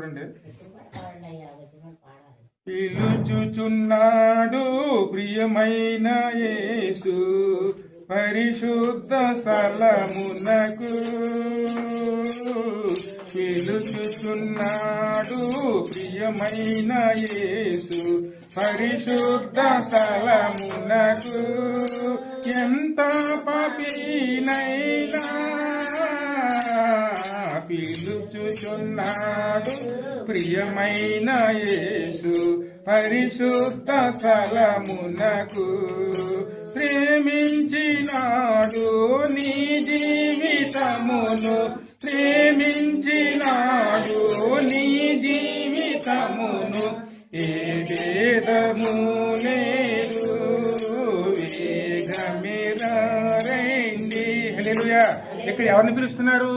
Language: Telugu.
చూడండి. పిలుచుచున్నాడు ప్రియమైన యేసు పరిశుద్ధ స్థలమునకు. పిలుచుచున్నాడు ప్రియమైన యేసు పరిశుద్ధ స్థలమునకు. ఎంత పాపినైనా పిలుచుచున్నాడు ప్రియమైన యేసు పరిశుద్ధ స్థలమునకు. ప్రేమించినాడు నీ జీవితమును, ప్రేమించినాడు నీ జీవితమును. ఏ భేదము లేదు, వేగమిరా రండి. హల్లెలూయా. ఇక్కడ ఎవరిని పిలుస్తున్నారు?